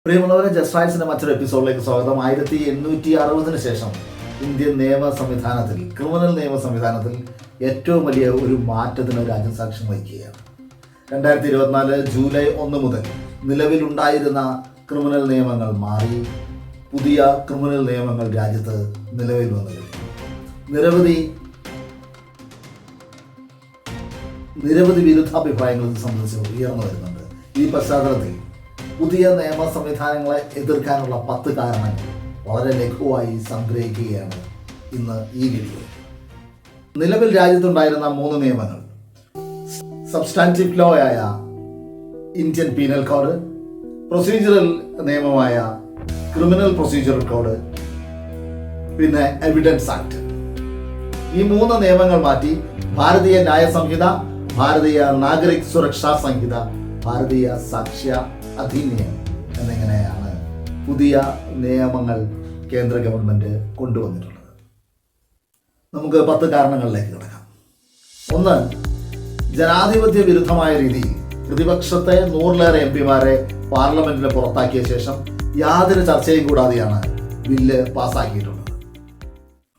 പ്രിയമുള്ളവരെ, ജസ്റ്റ് റൈറ്റ്സിന്റെ മറ്റൊരു എപ്പിസോഡിലേക്ക് സ്വാഗതം. 1860 ശേഷം ഇന്ത്യൻ നിയമ സംവിധാനത്തിൽ, ക്രിമിനൽ നിയമ സംവിധാനത്തിൽ ഏറ്റവും വലിയ ഒരു മാറ്റത്തിന് രാജ്യം സാക്ഷ്യം വഹിക്കുകയാണ്. 2024 ജൂലൈ 1 മുതൽ നിലവിലുണ്ടായിരുന്ന ക്രിമിനൽ നിയമങ്ങൾ മാറി പുതിയ ക്രിമിനൽ നിയമങ്ങൾ രാജ്യത്ത് നിലവിൽ വന്നു കഴിഞ്ഞു. നിരവധി വിരുദ്ധാഭിപ്രായങ്ങൾ സംബന്ധിച്ച് ഉയർന്നു വരുന്നുണ്ട്. ഈ പശ്ചാത്തലത്തിൽ പുതിയ നിയമ സംവിധാനങ്ങളെ എതിർക്കാനുള്ള 10 കാരണങ്ങൾ വളരെ ലഘുവായി സംഗ്രഹിക്കുകയാണ് ഇന്ന് ഈ വീഡിയോ. നിലവിൽ രാജ്യത്തുണ്ടായിരുന്ന 3 നിയമങ്ങൾ: സബ്സ്റ്റാൻറ്റീവ് ലോ ആയ ഇന്ത്യൻ പീനൽ കോഡ്, പ്രൊസീജിയറൽ നിയമമായ ക്രിമിനൽ പ്രൊസീജിയറൽ കോഡ്, പിന്നെ എവിഡൻസ് ആക്ട്. ഈ 3 നിയമങ്ങൾ മാറ്റി ഭാരതീയ ന്യായ സംഹിത, ഭാരതീയ നാഗരിക് സുരക്ഷാ സംഹിത, ഭാരതീയ സാക്ഷ്യ അധിനിയമം എന്നിങ്ങനെയാണ് പുതിയ നിയമങ്ങൾ കേന്ദ്ര ഗവൺമെന്റ് കൊണ്ടുവന്നിട്ടുള്ളത്. നമുക്ക് 10 കാരണങ്ങളിലേക്ക് കിടക്കാം. 1, ജനാധിപത്യ വിരുദ്ധമായ രീതിയിൽ പ്രതിപക്ഷത്തെ 100-ലേറെ എംപിമാരെ പാർലമെന്റിന് പുറത്താക്കിയ ശേഷം യാതൊരു ചർച്ചയും കൂടാതെയാണ് ബില്ല് പാസ്സാക്കിയിട്ടുള്ളത്.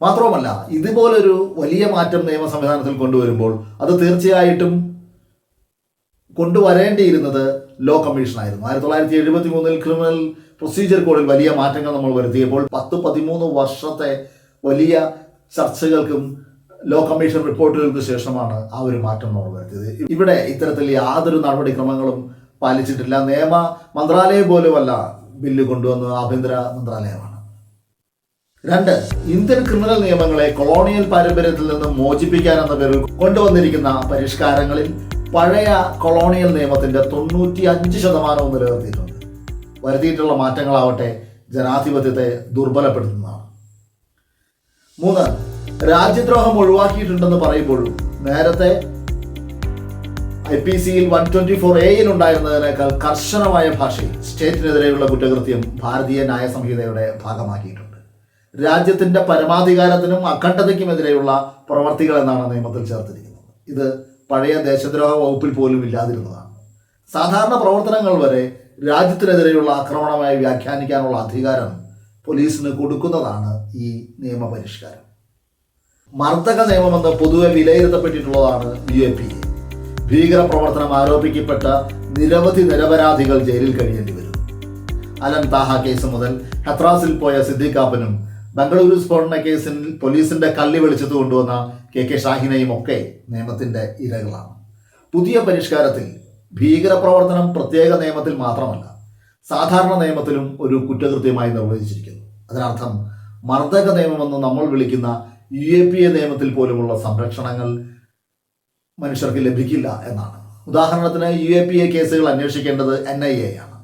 മാത്രവുമല്ല, ഇതുപോലൊരു വലിയ മാറ്റം നിയമ സംവിധാനത്തിൽ കൊണ്ടുവരുമ്പോൾ അത് തീർച്ചയായിട്ടും കൊണ്ടുവരേണ്ടിയിരുന്നത് ലോ കമ്മീഷനായിരുന്നു. 1973 ക്രിമിനൽ പ്രൊസീജിയർ കോഡിൽ വലിയ മാറ്റങ്ങൾ നമ്മൾ വരുത്തിയപ്പോൾ 10-13 വർഷത്തെ വലിയ ചർച്ചകൾക്കും ലോ കമ്മീഷൻ റിപ്പോർട്ടുകൾക്ക് ശേഷമാണ് ആ ഒരു മാറ്റം നമ്മൾ വരുത്തിയത്. ഇവിടെ ഇത്തരത്തിൽ യാതൊരു നടപടിക്രമങ്ങളും പാലിച്ചിട്ടില്ല. നിയമ മന്ത്രാലയം പോലുമല്ല ബില്ല് കൊണ്ടുവന്നത്, ആഭ്യന്തര മന്ത്രാലയമാണ്. 2, ഇന്ത്യൻ ക്രിമിനൽ നിയമങ്ങളെ കൊളോണിയൽ പാരമ്പര്യത്തിൽ നിന്ന് മോചിപ്പിക്കാൻ എന്ന പേരിൽ കൊണ്ടുവന്നിരിക്കുന്ന പരിഷ്കാരങ്ങളിൽ പഴയ കൊളോണിയൽ നിയമത്തിന്റെ 95% നിലനിർത്തിയിട്ടുണ്ട്. വരുത്തിയിട്ടുള്ള മാറ്റങ്ങളാവട്ടെ ജനാധിപത്യത്തെ ദുർബലപ്പെടുത്തുന്നതാണ്. 3, രാജ്യദ്രോഹം ഒഴിവാക്കിയിട്ടുണ്ടെന്ന് പറയുമ്പോഴും നേരത്തെ IPCയിൽ 124A ഉണ്ടായിരുന്നതിനേക്കാൾ കർശനമായ ഭാഷയിൽ സ്റ്റേറ്റിനെതിരെയുള്ള കുറ്റകൃത്യം ഭാരതീയ ന്യായ സംഹിതയുടെ ഭാഗമാക്കിയിട്ടുണ്ട്. രാജ്യത്തിന്റെ പരമാധികാരത്തിനും അഖണ്ഡതയ്ക്കുമെതിരെയുള്ള പ്രവർത്തികൾ എന്നാണ് നിയമത്തിൽ ചേർത്തിരിക്കുന്നത്. ഇത് പഴയ ദേശദ്രോഹ വകുപ്പിൽ പോലും ഇല്ലാതിരുന്നതാണ്. സാധാരണ പ്രവർത്തനങ്ങൾ വരെ രാജ്യത്തിനെതിരെയുള്ള ആക്രമണമായി വ്യാഖ്യാനിക്കാനുള്ള അധികാരം പോലീസിന് കൊടുക്കുന്നതാണ് ഈ നിയമപരിഷ്കാരം. മർദ്ദക നിയമമെന്ന് പൊതുവെ വിലയിരുത്തപ്പെട്ടിട്ടുള്ളതാണ് UAPA. ഭീകര പ്രവർത്തനം ആരോപിക്കപ്പെട്ട നിരവധി നിരപരാധികൾ ജയിലിൽ കഴിയേണ്ടി വരും. അലൻ താഹ കേസ് മുതൽ ഹത്രാസിൽ പോയ സിദ്ദിഖാപ്പനും ബംഗളൂരു സ്ഫോടന കേസിൽ പോലീസിന്റെ കള്ളി വെളിച്ചത്ത് കൊണ്ടുവന്ന KK ഷാഹിനയും ഒക്കെ നിയമത്തിന്റെ ഇരകളാണ്. പുതിയ പരിഷ്കാരത്തിൽ ഭീകരപ്രവർത്തനം പ്രത്യേക നിയമത്തിൽ മാത്രമല്ല, സാധാരണ നിയമത്തിലും ഒരു കുറ്റകൃത്യമായി നിർവചിച്ചിരിക്കുന്നു. അതിനർത്ഥം മർദ്ദക നിയമമെന്ന് നമ്മൾ വിളിക്കുന്ന UAPA നിയമത്തിൽ പോലുമുള്ള സംരക്ഷണങ്ങൾ മനുഷ്യർക്ക് ലഭിക്കില്ല എന്നാണ്. ഉദാഹരണത്തിന് UAPA കേസുകൾ അന്വേഷിക്കേണ്ടത് NIA ആണ്.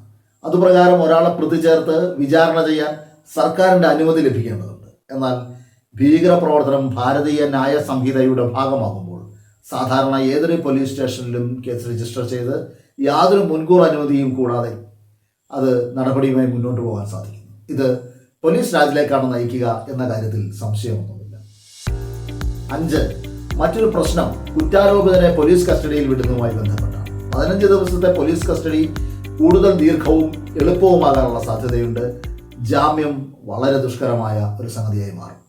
അതുപ്രകാരം ഒരാളെ പ്രതി ചേർത്ത് വിചാരണ ചെയ്യാൻ സർക്കാരിൻ്റെ അനുമതി ലഭിക്കേണ്ടതുണ്ട്. എന്നാൽ ഭീകരപ്രവർത്തനം ഭാരതീയ ന്യായ സംഹിതയുടെ ഭാഗമാകുമ്പോൾ സാധാരണ ഏതൊരു പോലീസ് സ്റ്റേഷനിലും കേസ് രജിസ്റ്റർ ചെയ്ത് യാതൊരു മുൻകൂർ അനുമതിയും കൂടാതെ അത് നടപടിയുമായി മുന്നോട്ട് പോകാൻ സാധിക്കുന്നു. ഇത് പോലീസ് രാജിലേക്കാണ് നയിക്കുക എന്ന കാര്യത്തിൽ സംശയമൊന്നുമില്ല. 5, മറ്റൊരു പ്രശ്നം കുറ്റാരോപിതരെ പോലീസ് കസ്റ്റഡിയിൽ വിടുന്നതുമായി ബന്ധപ്പെട്ടാണ്. 15 ദിവസത്തെ പോലീസ് കസ്റ്റഡി കൂടുതൽ ദീർഘവും എളുപ്പവുമാകാനുള്ള സാധ്യതയുണ്ട്. ജാമ്യം വളരെ ദുഷ്കരമായ ഒരു സംഗതിയായി മാറും.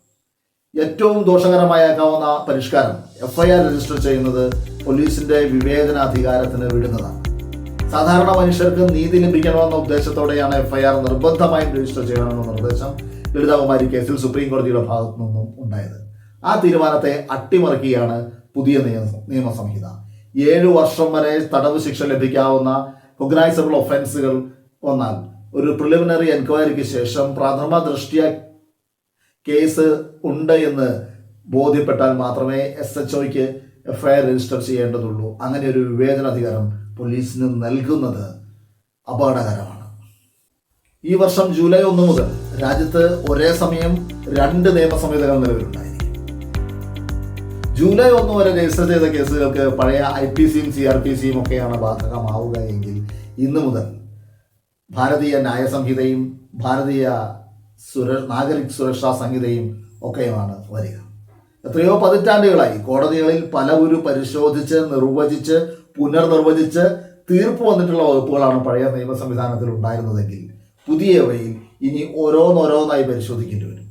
ഏറ്റവും ദോഷകരമായേക്കാവുന്ന പരിഷ്കാരം FIR രജിസ്റ്റർ ചെയ്യുന്നത് പോലീസിന്റെ വിവേചനാധികാരത്തിന് വിടുന്നതാണ്. സാധാരണ മനുഷ്യർക്ക് നീതി ലഭിക്കണമെന്ന ഉദ്ദേശത്തോടെയാണ് FIR നിർബന്ധമായും രജിസ്റ്റർ ചെയ്യണമെന്ന നിർദ്ദേശം ലളിതകുമാരി കേസിൽ സുപ്രീം കോടതിയുടെ ഭാഗത്തു നിന്നും ഉണ്ടായത്. ആ തീരുമാനത്തെ അട്ടിമറിക്കുകയാണ് പുതിയ നിയമസംഹിത. 7 വർഷം വരെ തടവ് ശിക്ഷ ലഭിക്കാവുന്ന കൊഗ്നൈസബിൾ ഒഫൻസുകൾ വന്നാൽ ഒരു പ്രിലിമിനറി എൻക്വയറിക്ക് ശേഷം പ്രഥമ ദൃഷ്ട്യ കേസ് ഉണ്ട് എന്ന് ബോധ്യപ്പെട്ടാൽ മാത്രമേ SHOയ്ക്ക് FIR രജിസ്റ്റർ ചെയ്യേണ്ടതുള്ളൂ. അങ്ങനെ ഒരു വിവേചനാധികാരം പോലീസിന് നൽകുന്നത് അപകടകരമാണ്. ഈ വർഷം ജൂലൈ 1 മുതൽ രാജ്യത്ത് ഒരേ സമയം 2 നിയമസംഹിതകൾ നിലവിലുണ്ടായിരിക്കും. ജൂലൈ 1 വരെ രജിസ്റ്റർ ചെയ്ത കേസുകൾക്ക് പഴയ IPCയും CRPCയും ഒക്കെയാണ് ബാധകമാവുക എങ്കിൽ ഇന്ന് മുതൽ ഭാരതീയ ന്യായ സംഹിതയും ഭാരതീയ നാഗരിക് സുരക്ഷാ സംഹിതയും ഒക്കെയുമാണ് വരിക. എത്രയോ പതിറ്റാണ്ടുകളായി കോടതികളിൽ പലവരും പരിശോധിച്ച് പുനർനിർവചിച്ച് തീർപ്പ് വന്നിട്ടുള്ള വകുപ്പുകളാണ് പഴയ നിയമ സംവിധാനത്തിൽ ഉണ്ടായിരുന്നതെങ്കിൽ പുതിയവയിൽ ഇനി ഓരോന്നോരോന്നായി പരിശോധിക്കേണ്ടി വരും.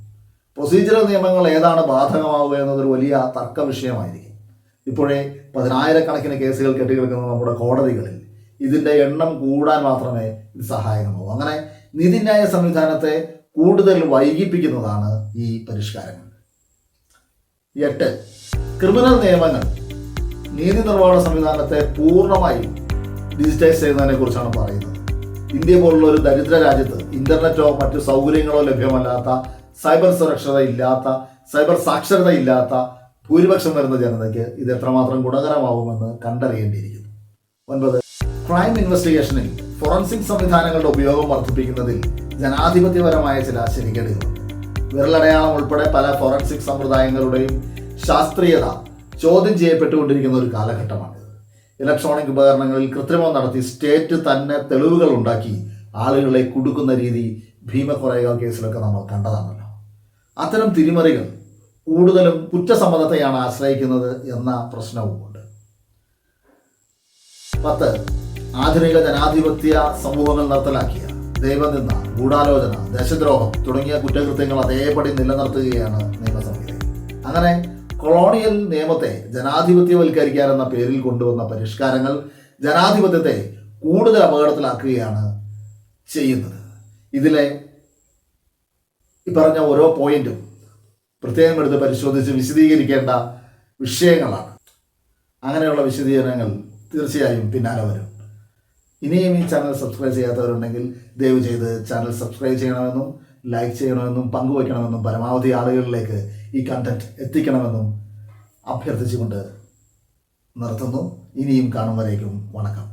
പ്രൊസീജിയറൽ നിയമങ്ങൾ ഏതാണ് ബാധകമാവുക എന്നതൊരു വലിയ തർക്ക വിഷയമായിരിക്കും. ഇപ്പോഴേ 10,000-കണക്കിന് കേസുകൾ കെട്ടിക്കിടക്കുന്ന നമ്മുടെ കോടതികളിൽ ഇതിൻ്റെ എണ്ണം കൂടാൻ മാത്രമേ ഇത് സഹായകമാവൂ. അങ്ങനെ നീതിന്യായ സംവിധാനത്തെ കൂടുതൽ വൈകിപ്പിക്കുന്നതാണ് ഈ പരിഷ്കാരങ്ങൾ. 8. ക്രിമിനൽ നിയമങ്ങൾ നീതി നിർവഹണ സംവിധാനത്തെ പൂർണ്ണമായും ഡിജിറ്റൈസ് ചെയ്യുന്നതിനെ കുറിച്ചാണ് പറയുന്നത്. ഇന്ത്യ പോലുള്ള ഒരു ദരിദ്ര രാജ്യത്ത് ഇന്റർനെറ്റോ മറ്റു സൗകര്യങ്ങളോ ലഭ്യമല്ലാത്ത, സൈബർ സുരക്ഷത ഇല്ലാത്ത, സൈബർ സാക്ഷരത ഇല്ലാത്ത ഭൂരിപക്ഷം വരുന്ന ജനതയ്ക്ക് ഇത് എത്രമാത്രം ഗുണകരമാവുമെന്ന് കണ്ടറിയേണ്ടിയിരിക്കുന്നു. 9. ക്രൈം ഇൻവെസ്റ്റിഗേഷനിൽ ഫോറൻസിക് സംവിധാനങ്ങളുടെ ഉപയോഗം വർദ്ധിപ്പിക്കുന്നതിൽ ജനാധിപത്യപരമായ ചില ശരികേടുകളുണ്ട്. വിരലടയാളം ഉൾപ്പെടെ പല ഫോറൻസിക് സമ്പ്രദായങ്ങളുടെയും ശാസ്ത്രീയത ചോദ്യം ചെയ്യപ്പെട്ടുകൊണ്ടിരിക്കുന്ന ഒരു കാലഘട്ടമാണിത്. ഇലക്ട്രോണിക് ഉപകരണങ്ങളിൽ കൃത്രിമം നടത്തി സ്റ്റേറ്റ് തന്നെ തെളിവുകൾ ഉണ്ടാക്കി ആളുകളെ കുടുക്കുന്ന രീതി ഭീമക്കൊറേഗാവ് കേസിലൊക്കെ നമ്മൾ കണ്ടതാണല്ലോ. അത്തരം തിരിമറികൾ കൂടുതലും കുറ്റസമ്മതത്തെയാണ് ആശ്രയിക്കുന്നത് എന്ന പ്രശ്നവുമുണ്ട്. 10. ആധുനിക ജനാധിപത്യ സമൂഹങ്ങൾ നിർത്തലാക്കിയ ദൈവനിന്ദ, ഗൂഢാലോചന, ദേശദ്രോഹം തുടങ്ങിയ കുറ്റകൃത്യങ്ങൾ അതേപടി നിലനിർത്തുകയാണ് നിയമസംഹിത. അങ്ങനെ കൊളോണിയൽ നിയമത്തെ ജനാധിപത്യവൽക്കരിക്കാൻ എന്ന പേരിൽ കൊണ്ടുവന്ന പരിഷ്കാരങ്ങൾ ജനാധിപത്യത്തെ കൂടുതൽ അപകടത്തിലാക്കുകയാണ് ചെയ്യുന്നത്. ഇതിലെ ഈ പറഞ്ഞ ഓരോ പോയിന്റും പ്രത്യേകം എടുത്ത് പരിശോധിച്ച് വിശദീകരിക്കേണ്ട വിഷയങ്ങളാണ്. അങ്ങനെയുള്ള വിശദീകരണങ്ങൾ തീർച്ചയായും പിന്നാലെ വരും. ഇനിയും ഈ ചാനൽ സബ്സ്ക്രൈബ് ചെയ്യാത്തവരുണ്ടെങ്കിൽ ദയവ് ചെയ്ത് ചാനൽ സബ്സ്ക്രൈബ് ചെയ്യണമെന്നും ലൈക്ക് ചെയ്യണമെന്നും പങ്കുവയ്ക്കണമെന്നും പരമാവധി ആളുകളിലേക്ക് ഈ കണ്ടന്റ് എത്തിക്കണമെന്നും അഭ്യർത്ഥിച്ചുകൊണ്ട് നിർത്തുന്നു. ഇനിയും കാണും വരേക്കും വണക്കം.